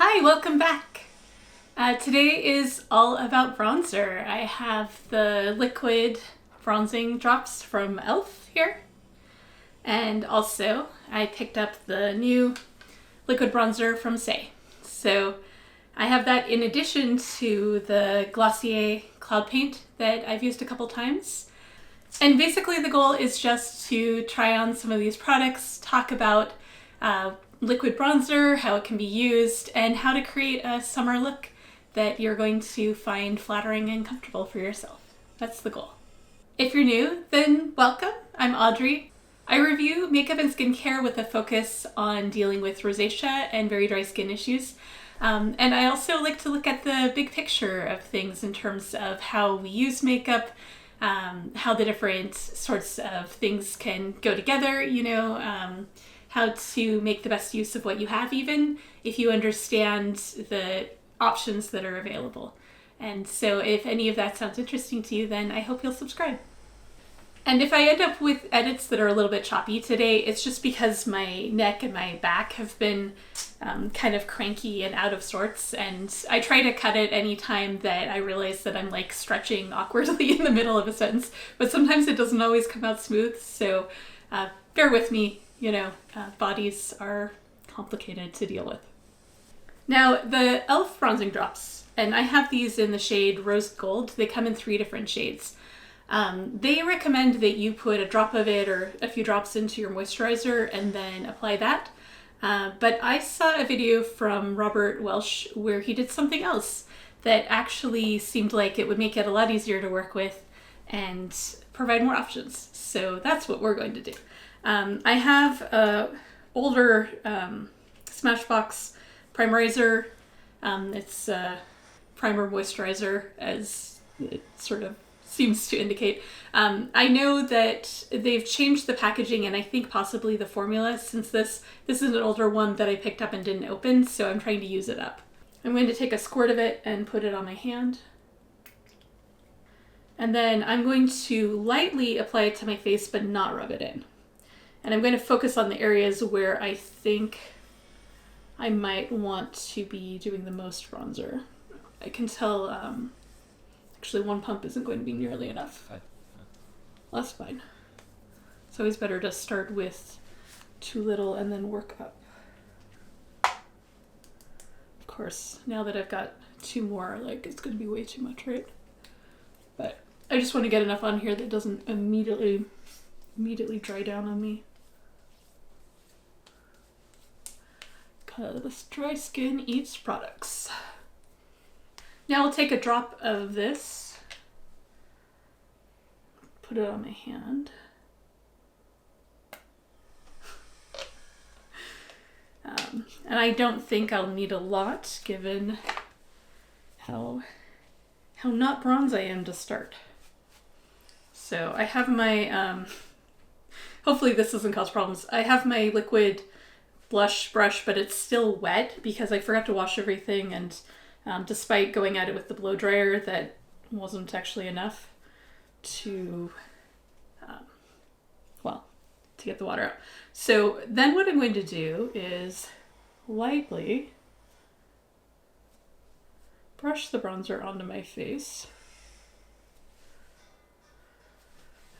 Hi, welcome back. Today is all about bronzer. I have the liquid bronzing drops from e.l.f. here. And also, I picked up the new liquid bronzer from Saie. So I have that in addition to the Glossier cloud paint that I've used a couple times. And basically the goal is just to try on some of these products, talk about liquid bronzer, how it can be used, and how to create a summer look that you're going to find flattering and comfortable for yourself. That's the goal. If you're new, then welcome. I'm Audrey. I review makeup and skincare with a focus on dealing with rosacea and very dry skin issues. And I also like to look at the big picture of things in terms of how we use makeup, how the different sorts of things can go together, how to make the best use of what you have, even if you understand the options that are available. And so if any of that sounds interesting to you, then I hope you'll subscribe. And if I end up with edits that are a little bit choppy today, it's just because my neck and my back have been kind of cranky and out of sorts. And I try to cut it any time that I realize that I'm like stretching awkwardly in the middle of a sentence, but sometimes it doesn't always come out smooth. So bear with me. Bodies are complicated to deal with. Now, the e.l.f. bronzing drops, and I have these in the shade Rose Gold. They come in 3 different shades. They recommend that you put a drop of it or a few drops into your moisturizer and then apply that. But I saw a video from Robert Welsh where he did something else that actually seemed like it would make it a lot easier to work with and provide more options. So that's what we're going to do. I have a older Smashbox primerizer. It's primer moisturizer, as it sort of seems to indicate. I know that they've changed the packaging and I think possibly the formula, since this is an older one that I picked up and didn't open, so I'm trying to use it up. I'm going to take a squirt of it and put it on my hand. And then I'm going to lightly apply it to my face but not rub it in. And I'm going to focus on the areas where I think I might want to be doing the most bronzer. I can tell, actually 1 pump isn't going to be nearly enough. Fine. Well, that's fine. It's always better to start with too little and then work up. Of course, now that I've got 2 more, it's going to be way too much, right? But I just want to get enough on here that doesn't immediately dry down on me. Because dry skin eats products. Now I'll take a drop of this, put it on my hand. And I don't think I'll need a lot given how not bronze I am to start. So I have my, hopefully this doesn't cause problems. I have my liquid blush brush, but it's still wet because I forgot to wash everything, and despite going at it with the blow dryer, that wasn't actually enough to get the water out. So then what I'm going to do is lightly brush the bronzer onto my face.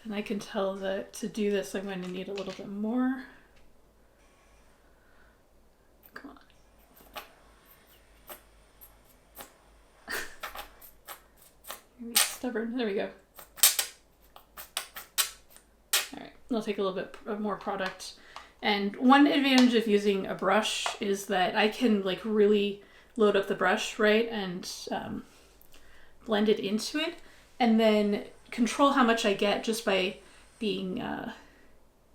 And I can tell that to do this I'm going to need a little bit more. Come on. Maybe stubborn. There we go. Alright, I'll take a little bit more product. And one advantage of using a brush is that I can really load up the brush, right, and blend it into it, and then control how much I get just by being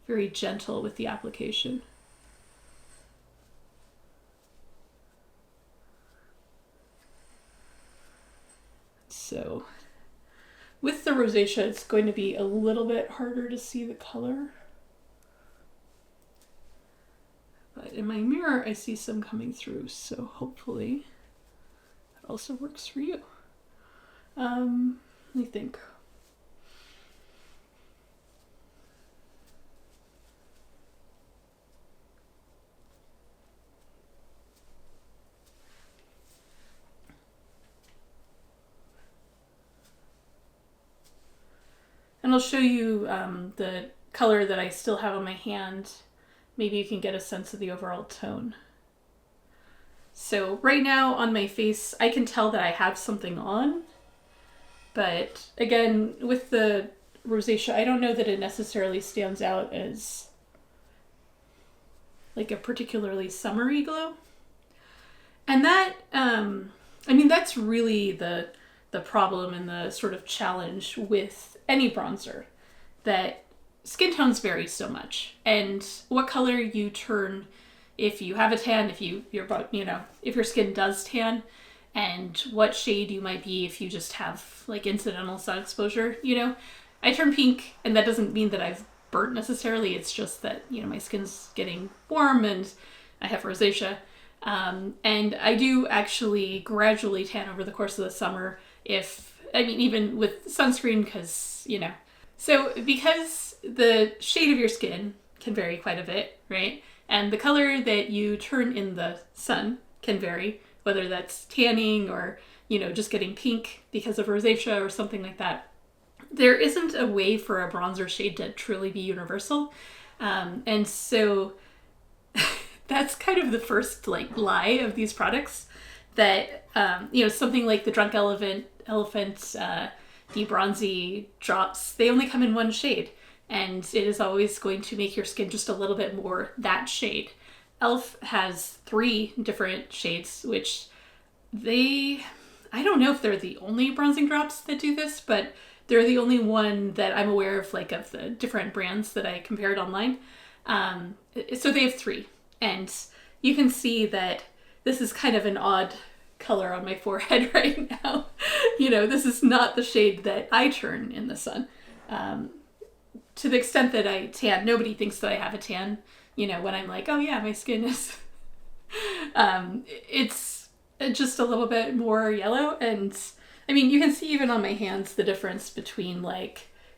very gentle with the application. So with the rosacea, it's going to be a little bit harder to see the color. But in my mirror, I see some coming through, so hopefully that also works for you. Let me think. And I'll show you the color that I still have on my hand. Maybe you can get a sense of the overall tone. So right now on my face, I can tell that I have something on. But again, with the rosacea, I don't know that it necessarily stands out as like a particularly summery glow. And that, I mean, that's really the problem and the sort of challenge with any bronzer, that skin tones vary so much. And what color you turn if you have a tan, if if your skin does tan, and what shade you might be if you just have like incidental sun exposure. I turn pink, and that doesn't mean that I've burnt necessarily. It's just that, my skin's getting warm and I have rosacea. And I do actually gradually tan over the course of the summer even with sunscreen, because, So because the shade of your skin can vary quite a bit, right? And the color that you turn in the sun can vary, whether that's tanning or, just getting pink because of rosacea or something like that. There isn't a way for a bronzer shade to truly be universal. And so that's kind of the first lie of these products, that, something like the Drunk Elephant De-Bronzy drops, they only come in one shade, and it is always going to make your skin just a little bit more that shade. e.l.f. has 3 different shades, which I don't know if they're the only bronzing drops that do this, but they're the only one that I'm aware of, of the different brands that I compared online. So they have 3, and you can see that this is kind of an odd color on my forehead right now. This is not the shade that I turn in the sun. To the extent that I tan, nobody thinks that I have a tan, when I'm like, oh yeah, my skin is, it's just a little bit more yellow. And I mean, you can see even on my hands the difference between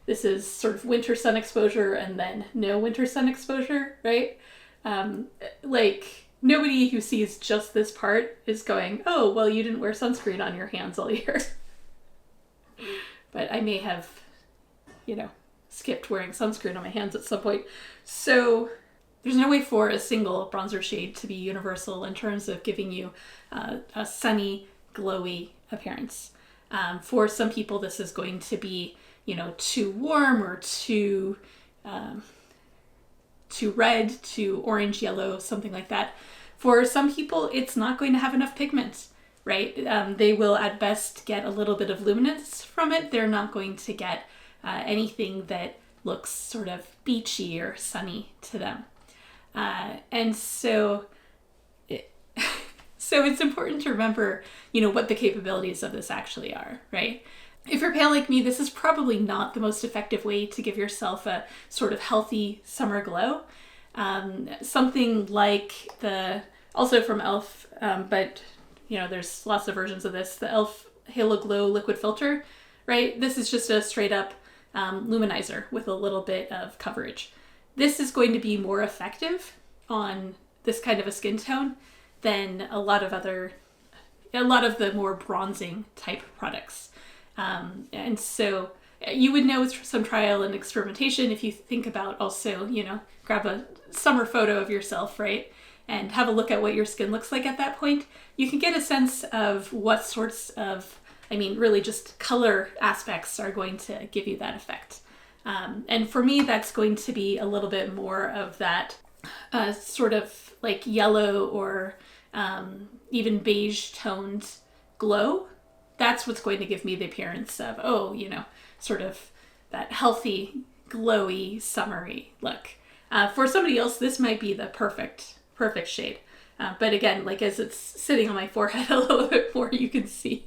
this is sort of winter sun exposure and then no winter sun exposure, right? Nobody who sees just this part is going, oh, well, you didn't wear sunscreen on your hands all year. But I may have, skipped wearing sunscreen on my hands at some point. So there's no way for a single bronzer shade to be universal in terms of giving you a sunny, glowy appearance. For some people, this is going to be, too warm or too red, too orange, yellow, something like that. For some people, it's not going to have enough pigment, right? They will at best get a little bit of luminance from it. They're not going to get anything that looks sort of beachy or sunny to them. And so it's important to remember, what the capabilities of this actually are, right? If you're pale like me, this is probably not the most effective way to give yourself a sort of healthy summer glow. Something like also from e.l.f., but there's lots of versions of this, the e.l.f. Halo Glow Liquid Filter, right? This is just a straight up luminizer with a little bit of coverage. This is going to be more effective on this kind of a skin tone than a lot of the more bronzing type products. And so you would know with some trial and experimentation if you think about also, grab a summer photo of yourself, right? And have a look at what your skin looks like at that point. You can get a sense of what sorts of, really just color aspects are going to give you that effect. And for me, that's going to be a little bit more of that sort of yellow or even beige toned glow. That's what's going to give me the appearance of, sort of that healthy, glowy, summery look. For somebody else, this might be the perfect shade. But again, as it's sitting on my forehead a little bit more, you can see.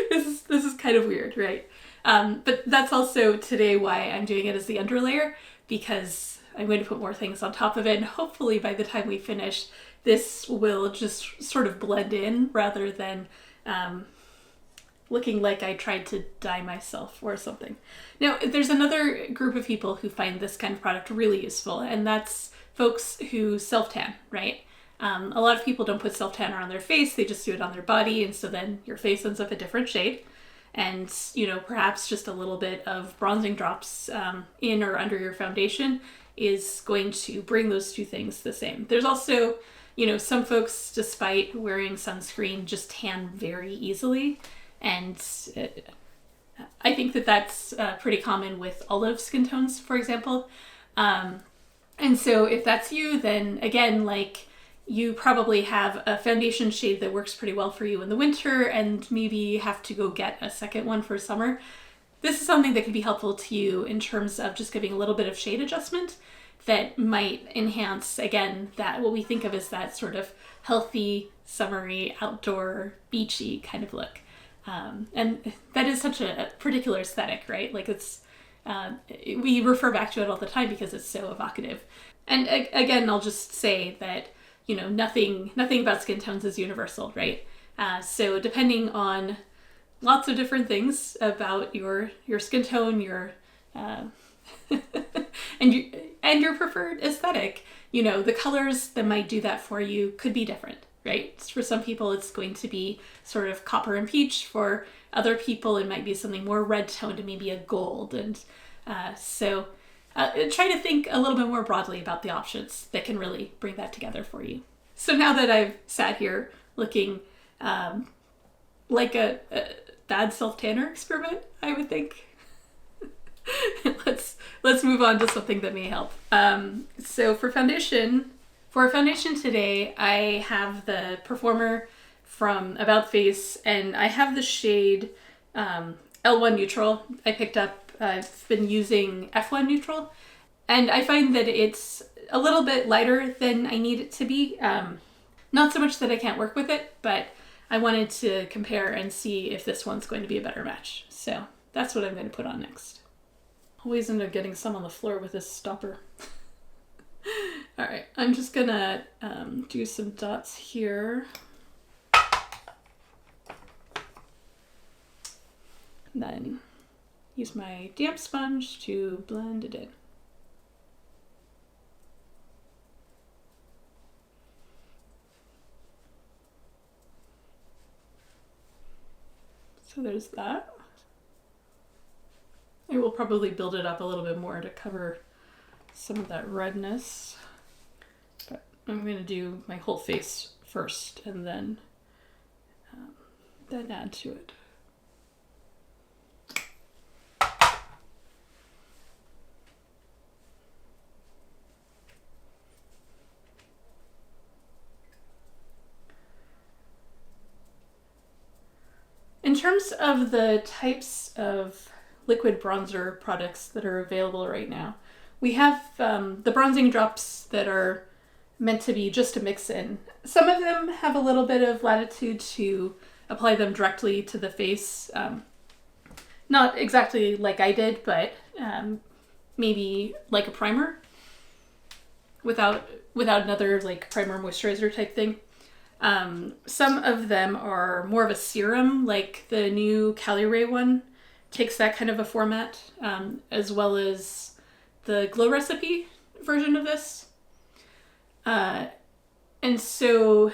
This is kind of weird, right? But that's also today why I'm doing it as the underlayer, because I'm going to put more things on top of it, and hopefully by the time we finish, this will just sort of blend in rather than looking like I tried to dye myself or something. Now, there's another group of people who find this kind of product really useful, and that's folks who self-tan, right? A lot of people don't put self-tanner on their face, they just do it on their body, and so then your face ends up a different shade. and, you know, perhaps just a little bit of bronzing drops in or under your foundation is going to bring those two things the same. There's also, you know, some folks, despite wearing sunscreen, just tan very easily. And I think that that's pretty common with olive skin tones, for example. And so if that's you, then again, like, you probably have a foundation shade that works pretty well for you in the winter and maybe have to go get a second one for summer. This is something that can be helpful to you in terms of just giving a little bit of shade adjustment that might enhance, again, that what we think of as that sort of healthy, summery, outdoor, beachy kind of look. And that is such a particular aesthetic, right? Like it's, we refer back to it all the time because it's so evocative. And again, I'll just say that, you know, nothing about skin tones is universal, right? So depending on lots of different things about your skin tone, your and your preferred aesthetic, you know, the colors that might do that for you could be different, right? For some people, it's going to be sort of copper and peach. For other people, it might be something more red toned and maybe a gold. And so try to think a little bit more broadly about the options that can really bring that together for you. So now that I've sat here looking like a bad self-tanner experiment, I would think, let's move on to something that may help. So for our foundation today, I have the Performer from About Face, and I have the shade L1 Neutral. I picked up, I've been using F1 Neutral, and I find that it's a little bit lighter than I need it to be. Not so much that I can't work with it, but I wanted to compare and see if this one's going to be a better match. So that's what I'm going to put on next. Always end up getting some on the floor with this stopper. All right, I'm just gonna do some dots here. Then use my damp sponge to blend it in. So there's that. I will probably build it up a little bit more to cover some of that redness. But I'm going to do my whole face first and then add to it. In terms of the types of liquid bronzer products that are available right now, we have the bronzing drops that are meant to be just a mix in. Some of them have a little bit of latitude to apply them directly to the face. Not exactly like I did, but maybe like a primer without another like primer moisturizer type thing. Some of them are more of a serum, like the new Caliray one takes that kind of a format, as well as the Glow Recipe version of this. And so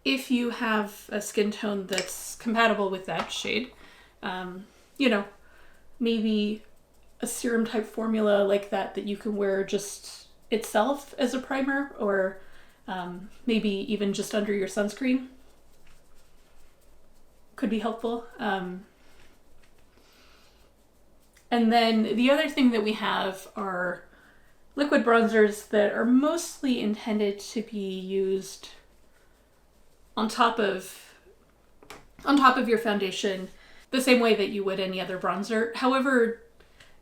if you have a skin tone that's compatible with that shade, you know, maybe a serum type formula like that you can wear just itself as a primer, or maybe even just under your sunscreen could be helpful. And then the other thing that we have are liquid bronzers that are mostly intended to be used on top of your foundation, the same way that you would any other bronzer. However,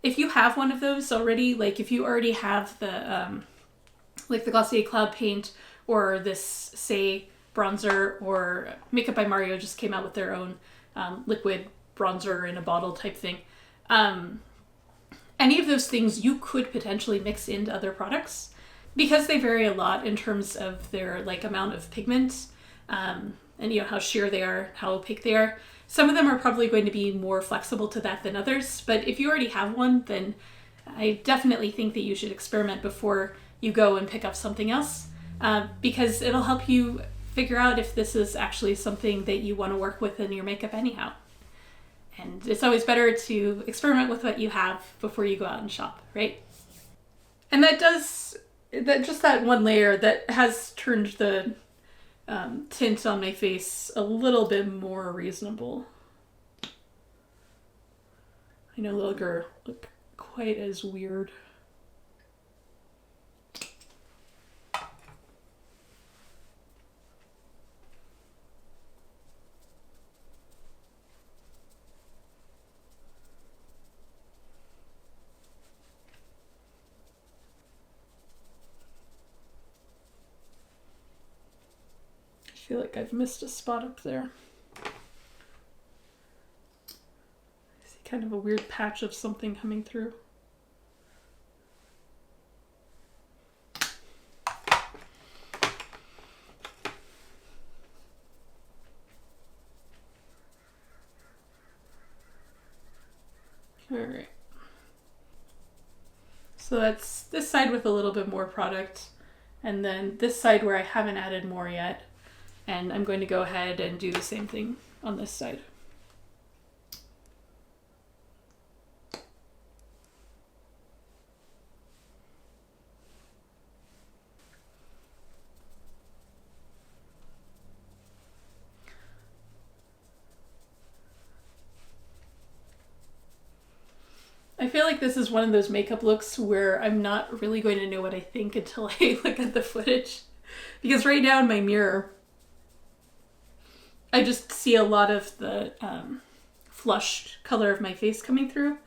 if you have one of those already, like if you already have the like the Glossier Cloud Paint or this Saie bronzer, or Makeup by Mario just came out with their own liquid bronzer in a bottle type thing. Any of those things you could potentially mix into other products because they vary a lot in terms of their like amount of pigment, and you know how sheer they are, how opaque they are. Some of them are probably going to be more flexible to that than others, but if you already have one, then I definitely think that you should experiment before you go and pick up something else, because it'll help you figure out if this is actually something that you want to work with in your makeup anyhow. And it's always better to experiment with what you have before you go out and shop, right? And that one layer that has turned the tint on my face a little bit more reasonable. I no longer look quite as weird. I feel like I've missed a spot up there. I see kind of a weird patch of something coming through. All right. So that's this side with a little bit more product, and then this side where I haven't added more yet. And I'm going to go ahead and do the same thing on this side. I feel like this is one of those makeup looks where I'm not really going to know what I think until I look at the footage. Because right now in my mirror, I just see a lot of the flushed color of my face coming through.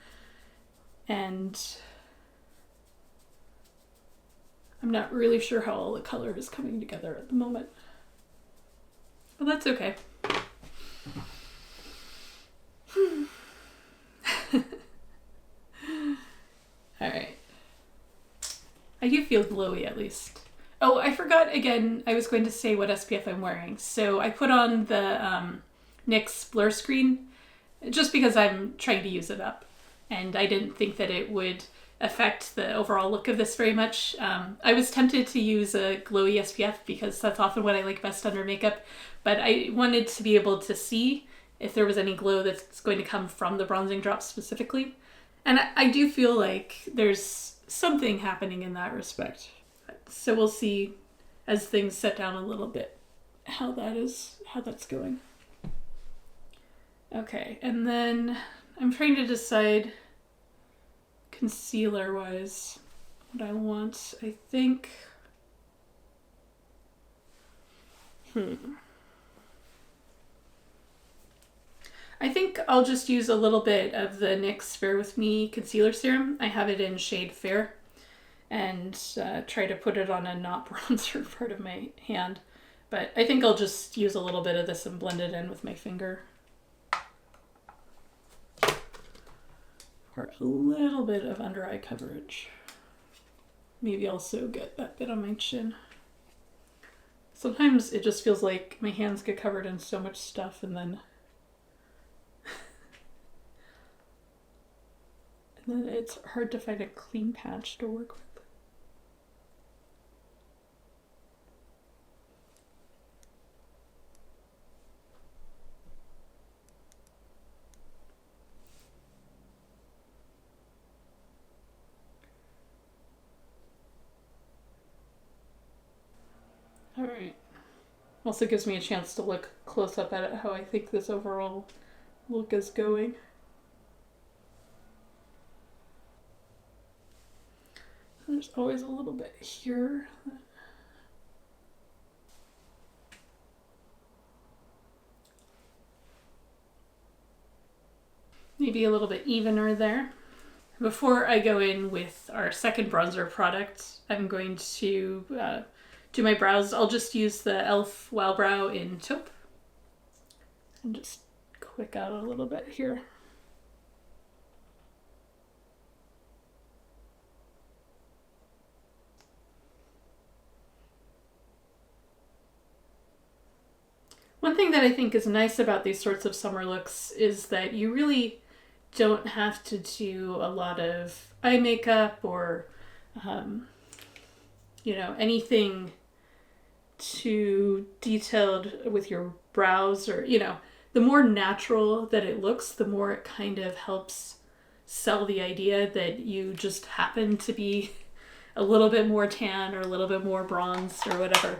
And I'm not really sure how all the color is coming together at the moment. But that's okay. Alright. I do feel glowy at least. Oh, I forgot again, I was going to say what SPF I'm wearing. So I put on the Nyx Blur Screen just because I'm trying to use it up. And I didn't think that it would affect the overall look of this very much. I was tempted to use a glowy SPF because that's often what I like best under makeup. But I wanted to be able to see if there was any glow that's going to come from the bronzing drops specifically. And I do feel like there's something happening in that respect. So we'll see as things set down a little bit how that's going. Okay, and then I'm trying to decide concealer wise what I want. I think I think I'll just use a little bit of the NYX Bare With Me concealer serum. I have it in shade Fair. And try to put it on a not bronzer part of my hand. But I think I'll just use a little bit of this and blend it in with my finger. For a little bit of under eye coverage. Maybe also get that bit on my chin. Sometimes it just feels like my hands get covered in so much stuff and then it's hard to find a clean patch to work with. Alright. Also gives me a chance to look close up at it, how I think this overall look is going. There's always a little bit here. Maybe a little bit evener there. Before I go in with our second bronzer product, I'm going to do my brows. I'll just use the e.l.f. Wow Brow in Taupe. And just quick out a little bit here. One thing that I think is nice about these sorts of summer looks is that you really don't have to do a lot of eye makeup or, anything too detailed with your brows or, the more natural that it looks, the more it kind of helps sell the idea that you just happen to be a little bit more tan or a little bit more bronzed or whatever.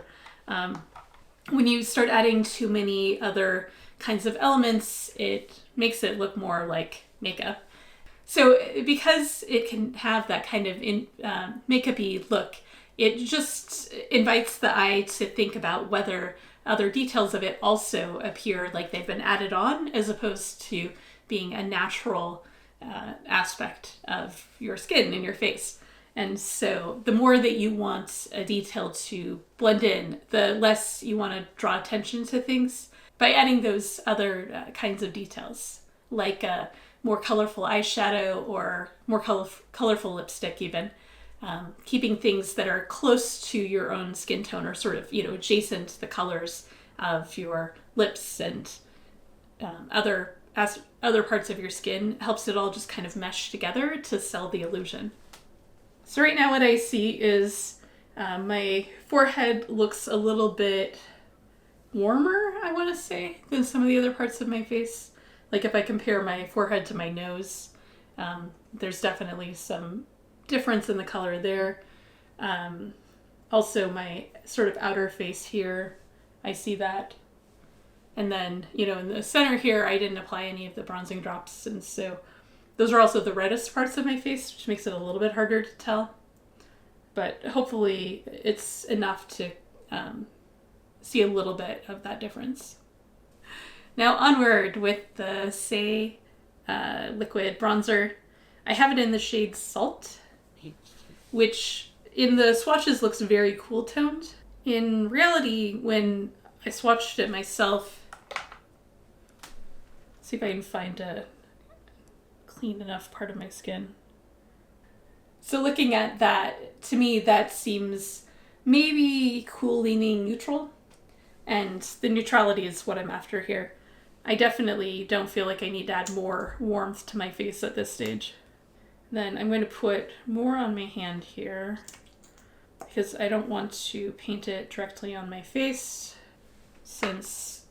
When you start adding too many other kinds of elements, it makes it look more like makeup. So because it can have that kind of makeup-y look, it just invites the eye to think about whether other details of it also appear like they've been added on, as opposed to being a natural aspect of your skin and your face. And so the more that you want a detail to blend in, the less you want to draw attention to things by adding those other kinds of details, like a more colorful eyeshadow or more colorful lipstick even. Keeping things that are close to your own skin tone or sort of, adjacent to the colors of your lips and other parts of your skin helps it all just kind of mesh together to sell the illusion. So right now what I see is my forehead looks a little bit warmer, I want to say, than some of the other parts of my face. Like if I compare my forehead to my nose, there's definitely some difference in the color there. Also my sort of outer face here, I see that. And then, in the center here, I didn't apply any of the bronzing drops, and so those are also the reddest parts of my face, which makes it a little bit harder to tell. But hopefully it's enough to see a little bit of that difference. Now onward with the Saie liquid bronzer. I have it in the shade Salt, which in the swatches looks very cool toned. In reality, when I swatched it myself, see if I can find a clean enough part of my skin. So looking at that, to me that seems maybe cool leaning neutral, and the neutrality is what I'm after here. I definitely don't feel like I need to add more warmth to my face at this stage. Then I'm going to put more on my hand here because I don't want to paint it directly on my face, since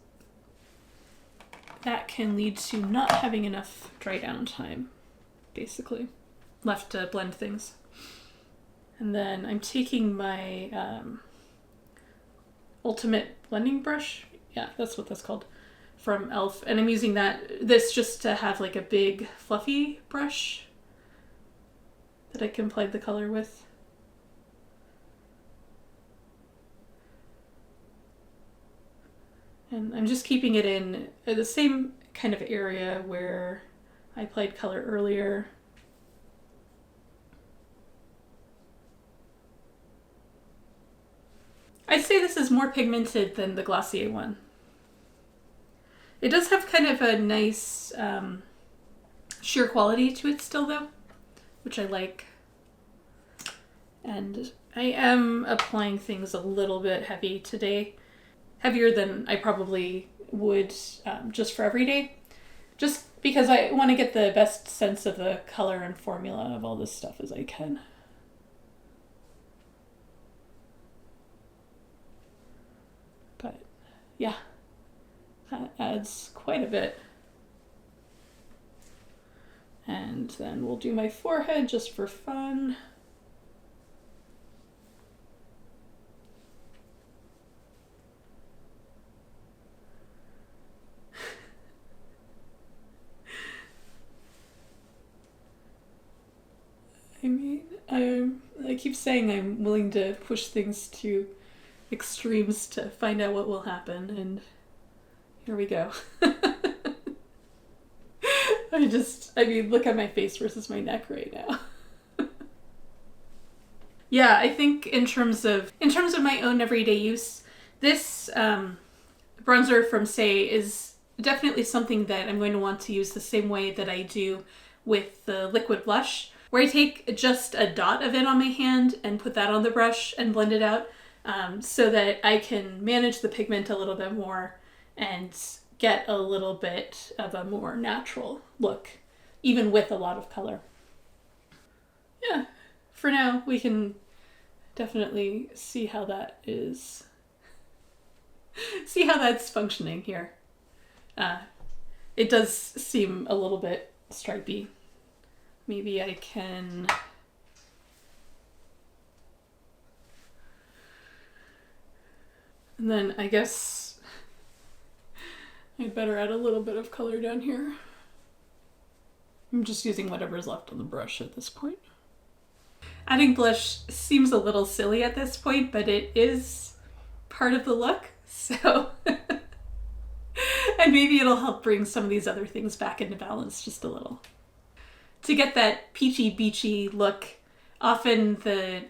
that can lead to not having enough dry down time, basically, left to blend things. And then I'm taking my Ultimate Blending Brush, yeah, that's what that's called, from e.l.f. And I'm using this just to have like a big fluffy brush that I can apply the color with. And I'm just keeping it in the same kind of area where I applied color earlier. I'd say this is more pigmented than the Glossier one. It does have kind of a nice sheer quality to it still though, which I like. And I am applying things a little bit heavy today. Heavier than I probably would just for every day. Just because I want to get the best sense of the color and formula of all this stuff as I can. But yeah, that adds quite a bit. And then we'll do my forehead just for fun. I mean, I keep saying I'm willing to push things to extremes to find out what will happen, and here we go. I mean, look at my face versus my neck right now. Yeah, I think in terms of my own everyday use, this bronzer from Saie is definitely something that I'm going to want to use the same way that I do with the liquid blush, where I take just a dot of it on my hand and put that on the brush and blend it out, so that I can manage the pigment a little bit more and get a little bit of a more natural look, even with a lot of color. Yeah, for now we can definitely see how that is, see how that's functioning here. it does seem a little bit stripey. Maybe I can... And then I guess I'd better add a little bit of color down here. I'm just using whatever's left on the brush at this point. Adding blush seems a little silly at this point, but it is part of the look, so... And maybe it'll help bring some of these other things back into balance just a little. To get that peachy beachy look, often the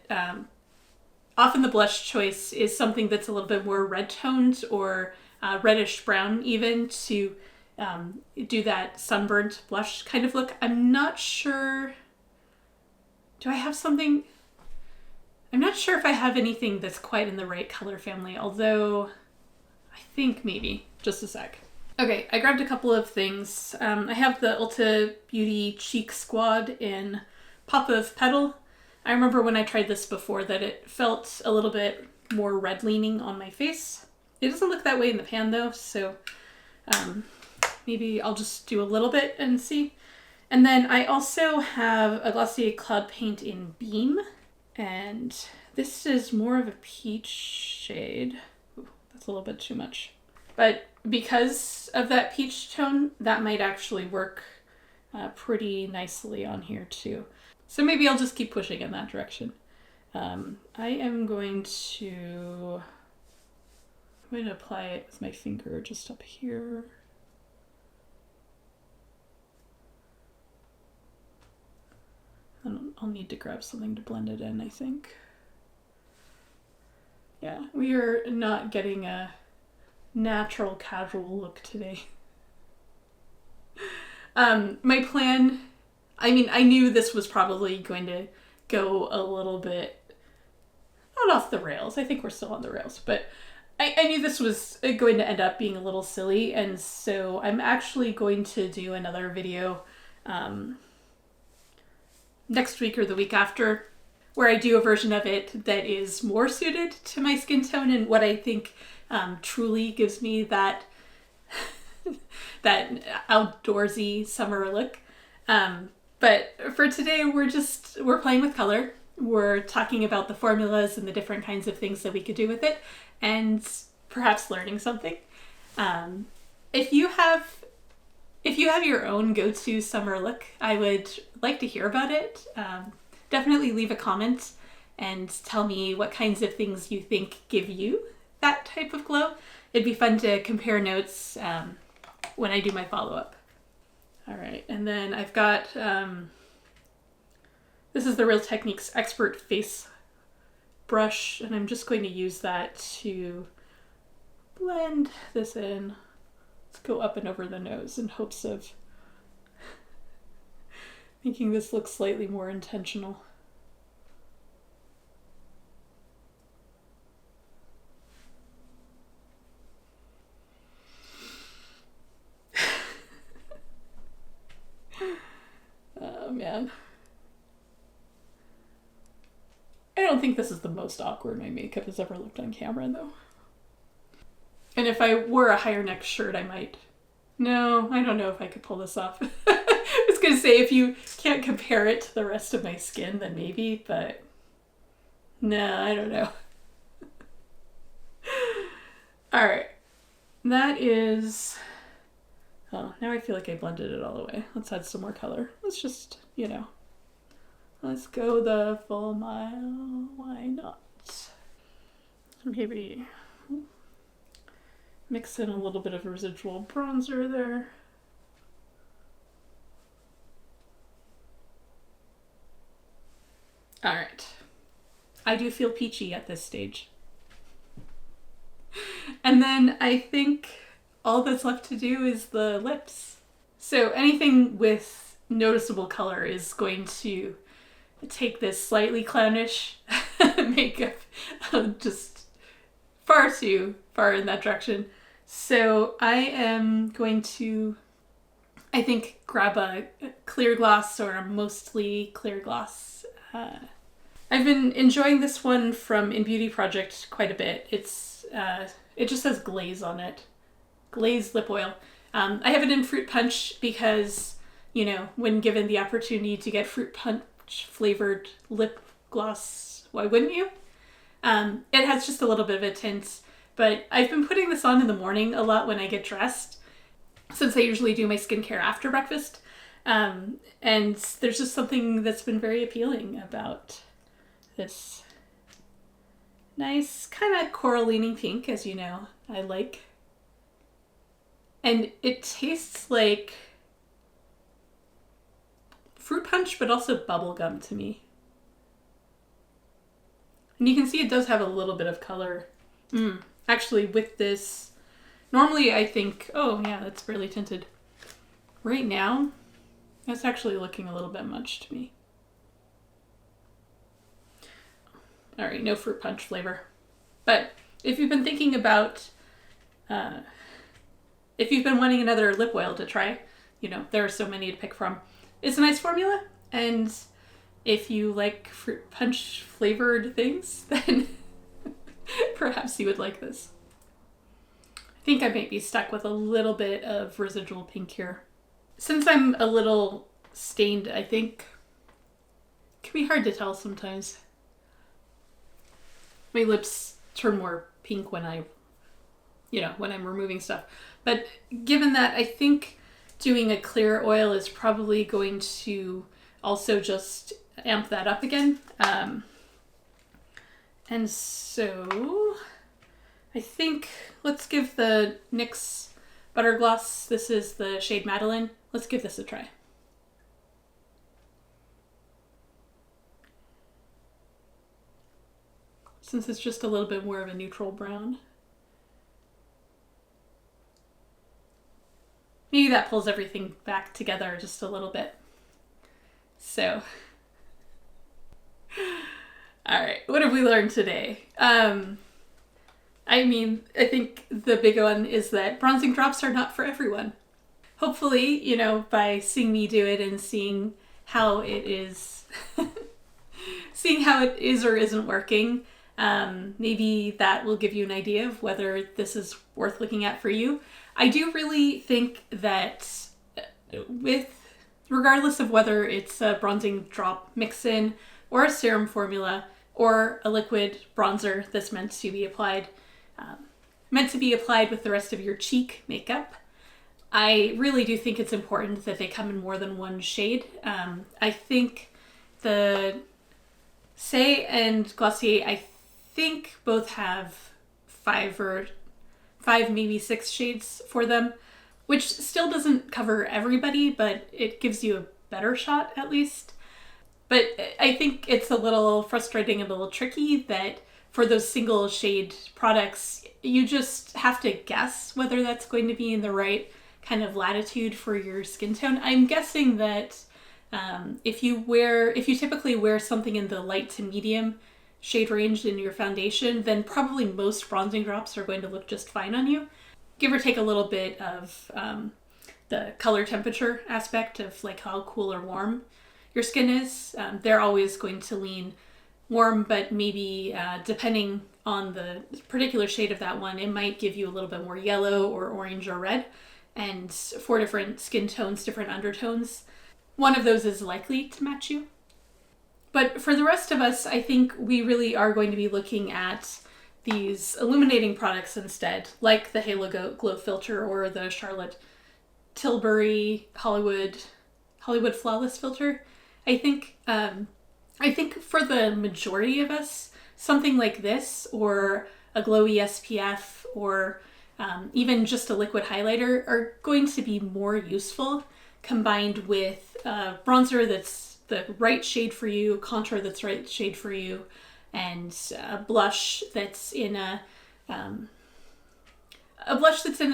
blush choice is something that's a little bit more red toned or reddish brown even to do that sunburnt blush kind of look. I'm not sure. Do I have something? I'm not sure if I have anything that's quite in the right color family, although I think maybe. Just a sec. Okay, I grabbed a couple of things. I have the Ulta Beauty Cheek Squad in Pop of Petal. I remember when I tried this before that it felt a little bit more red leaning on my face. It doesn't look that way in the pan though, so maybe I'll just do a little bit and see. And then I also have a Glossier Cloud Paint in Beam, and this is more of a peach shade. Ooh, that's a little bit too much. But because of that peach tone, that might actually work pretty nicely on here too. So maybe I'll just keep pushing in that direction. I am going to apply it with my finger just up here. And I'll need to grab something to blend it in, I think. Yeah, we are not getting a natural casual look today. My plan, I mean, I knew this was probably going to go a little bit, not off the rails, I think we're still on the rails, but I knew this was going to end up being a little silly, and so I'm actually going to do another video next week or the week after where I do a version of it that is more suited to my skin tone and what I think truly gives me that that outdoorsy summer look. But for today, we're playing with color. We're talking about the formulas and the different kinds of things that we could do with it, and perhaps learning something. If you have your own go-to summer look, I would like to hear about it. Definitely leave a comment and tell me what kinds of things you think give you that type of glow. It'd be fun to compare notes when I do my follow-up. All right, and then I've got, this is the Real Techniques Expert Face Brush, and I'm just going to use that to blend this in. Let's go up and over the nose in hopes of making this look slightly more intentional. Oh man. I don't think this is the most awkward my makeup has ever looked on camera though. And if I wore a higher neck shirt, I might. No, I don't know if I could pull this off. I was gonna say, if you can't compare it to the rest of my skin, then maybe, but no, I don't know. All right, that is, oh, now I feel like I blended it all the way. Let's add some more color. Let's just, let's go the full mile. Why not? Maybe mix in a little bit of residual bronzer there. All right. I do feel peachy at this stage. And then I think all that's left to do is the lips. So anything with noticeable color is going to take this slightly clownish makeup just far too far in that direction. So I am going to, I think, grab a clear gloss or a mostly clear gloss. I've been enjoying this one from In Beauty Project quite a bit. It just says glaze on it. Glazed lip oil. I have it in Fruit Punch because, you know, when given the opportunity to get Fruit Punch flavored lip gloss, why wouldn't you? It has just a little bit of a tint, but I've been putting this on in the morning a lot when I get dressed, since I usually do my skincare after breakfast. And there's just something that's been very appealing about this nice kind of coral leaning pink, as you know, I like. And it tastes like fruit punch, but also bubblegum to me. And you can see it does have a little bit of color. Actually, with this, normally I think, oh yeah, that's barely tinted. Right now, that's actually looking a little bit much to me. All right, no fruit punch flavor. But if you've been thinking about, if you've been wanting another lip oil to try, you know, there are so many to pick from. It's a nice formula, and if you like fruit punch flavored things, then perhaps you would like this. I think I might be stuck with a little bit of residual pink here. Since I'm a little stained, I think it can be hard to tell sometimes. My lips turn more pink when when I'm removing stuff. But given that, I think doing a clear oil is probably going to also just amp that up again. And so I think let's give the NYX Butter Gloss, this is the shade Madelein, let's give this a try. Since it's just a little bit more of a neutral brown. Maybe that pulls everything back together just a little bit. So, all right, what have we learned today? I think the big one is that bronzing drops are not for everyone. Hopefully, you know, by seeing me do it and seeing how it is, seeing how it is or isn't working, maybe that will give you an idea of whether this is worth looking at for you. I do really think that regardless of whether it's a bronzing drop mix-in or a serum formula or a liquid bronzer that's meant to be applied with the rest of your cheek makeup, I really do think it's important that they come in more than one shade. I think the Saie and Glossier, I think both have five, maybe 6 shades for them, which still doesn't cover everybody, but it gives you a better shot at least. But I think it's a little frustrating and a little tricky that for those single shade products, you just have to guess whether that's going to be in the right kind of latitude for your skin tone. I'm guessing that if you typically wear something in the light to medium shade range in your foundation, then probably most bronzing drops are going to look just fine on you. Give or take a little bit of the color temperature aspect of like how cool or warm your skin is. They're always going to lean warm, but maybe depending on the particular shade of that one, it might give you a little bit more yellow or orange or red. And for different skin tones, different undertones, one of those is likely to match you. But for the rest of us, I think we really are going to be looking at these illuminating products instead, like the Halo Glow Filter or the Charlotte Tilbury Hollywood Flawless Filter. I think for the majority of us, something like this or a glowy SPF or even just a liquid highlighter are going to be more useful, combined with a bronzer that's the right shade for you, contour that's right shade for you, and a blush that's in a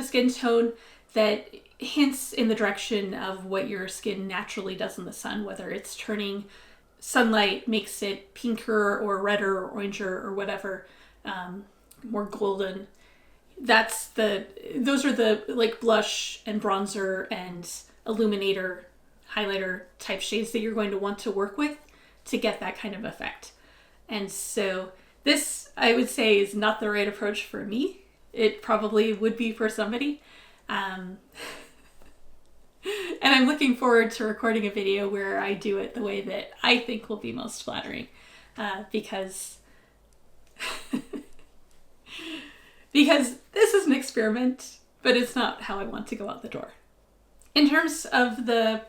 skin tone that hints in the direction of what your skin naturally does in the sun, whether it's turning sunlight makes it pinker or redder or oranger or whatever, more golden. Those are the like blush and bronzer and illuminator highlighter type shades that you're going to want to work with to get that kind of effect. And so this, I would say, is not the right approach for me. It probably would be for somebody. And I'm looking forward to recording a video where I do it the way that I think will be most flattering, because because this is an experiment, but it's not how I want to go out the door. In terms of the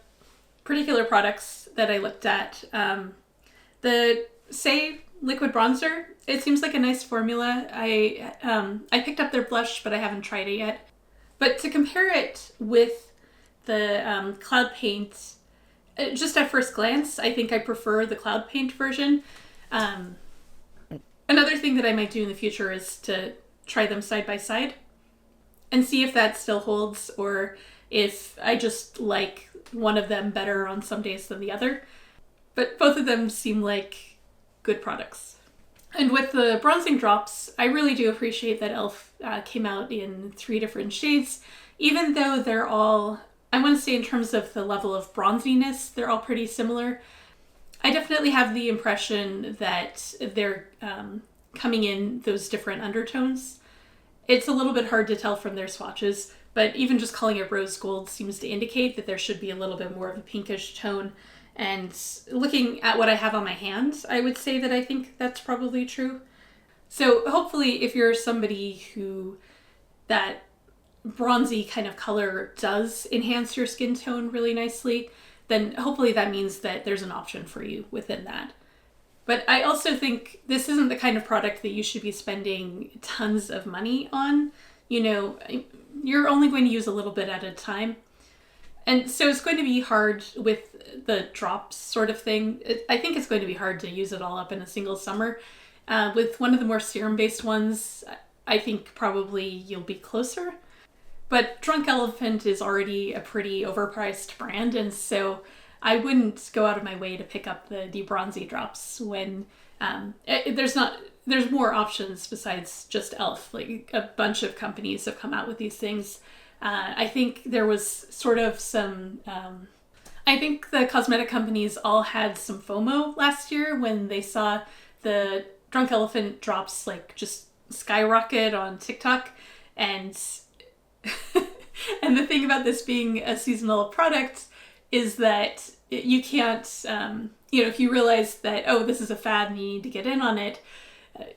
particular products that I looked at, the Saie liquid bronzer, it seems like a nice formula. I picked up their blush, but I haven't tried it yet. But to compare it with the Cloud Paint, just at first glance, I think I prefer the Cloud Paint version. Another thing that I might do in the future is to try them side by side and see if that still holds, or if I just like one of them better on some days than the other. But both of them seem like good products. And with the bronzing drops, I really do appreciate that e.l.f. Came out in 3 different shades, even though they're all, I want to say in terms of the level of bronziness, they're all pretty similar. I definitely have the impression that they're coming in those different undertones. It's a little bit hard to tell from their swatches, but even just calling it rose gold seems to indicate that there should be a little bit more of a pinkish tone. And looking at what I have on my hand, I would say that I think that's probably true. So hopefully if you're somebody who that bronzy kind of color does enhance your skin tone really nicely, then hopefully that means that there's an option for you within that. But I also think this isn't the kind of product that you should be spending tons of money on. You know, you're only going to use a little bit at a time. And so it's going to be hard with the drops sort of thing. I think it's going to be hard to use it all up in a single summer. With one of the more serum-based ones, I think probably you'll be closer. But Drunk Elephant is already a pretty overpriced brand, and so I wouldn't go out of my way to pick up the debronzy drops when there's more options besides just e.l.f. Like a bunch of companies have come out with these things. I think there was sort of some, I think the cosmetic companies all had some FOMO last year when they saw the Drunk Elephant drops like just skyrocket on TikTok. And and the thing about this being a seasonal product is that you can't, if you realize that, oh, this is a fad and you need to get in on it,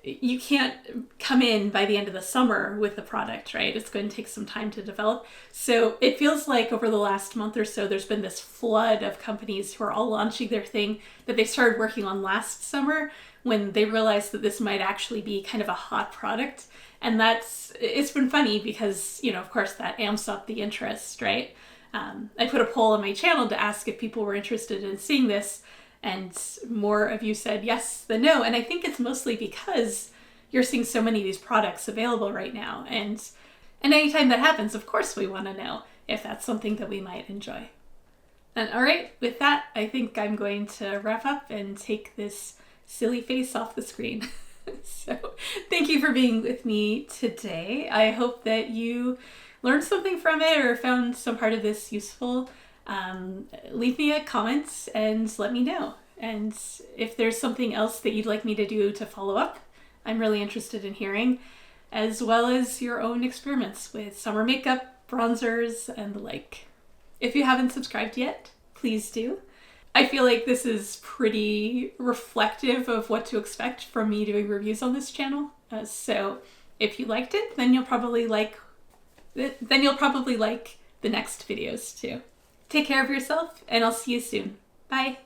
you can't come in by the end of the summer with the product, right? It's going to take some time to develop. So it feels like over the last month or so, there's been this flood of companies who are all launching their thing that they started working on last summer when they realized that this might actually be kind of a hot product. And it's been funny because, of course that amps up the interest, right? I put a poll on my channel to ask if people were interested in seeing this, and more of you said yes than no. And I think it's mostly because you're seeing so many of these products available right now. And anytime that happens, of course we want to know if that's something that we might enjoy. And all right, with that, I think I'm going to wrap up and take this silly face off the screen. So thank you for being with me today. I hope that you learned something from it or found some part of this useful. Leave me a comment and let me know. And if there's something else that you'd like me to do to follow up, I'm really interested in hearing, as well as your own experiments with summer makeup, bronzers, and the like. If you haven't subscribed yet, please do. I feel like this is pretty reflective of what to expect from me doing reviews on this channel. So if you liked it, then you'll probably like the next videos too. Take care of yourself, and I'll see you soon. Bye.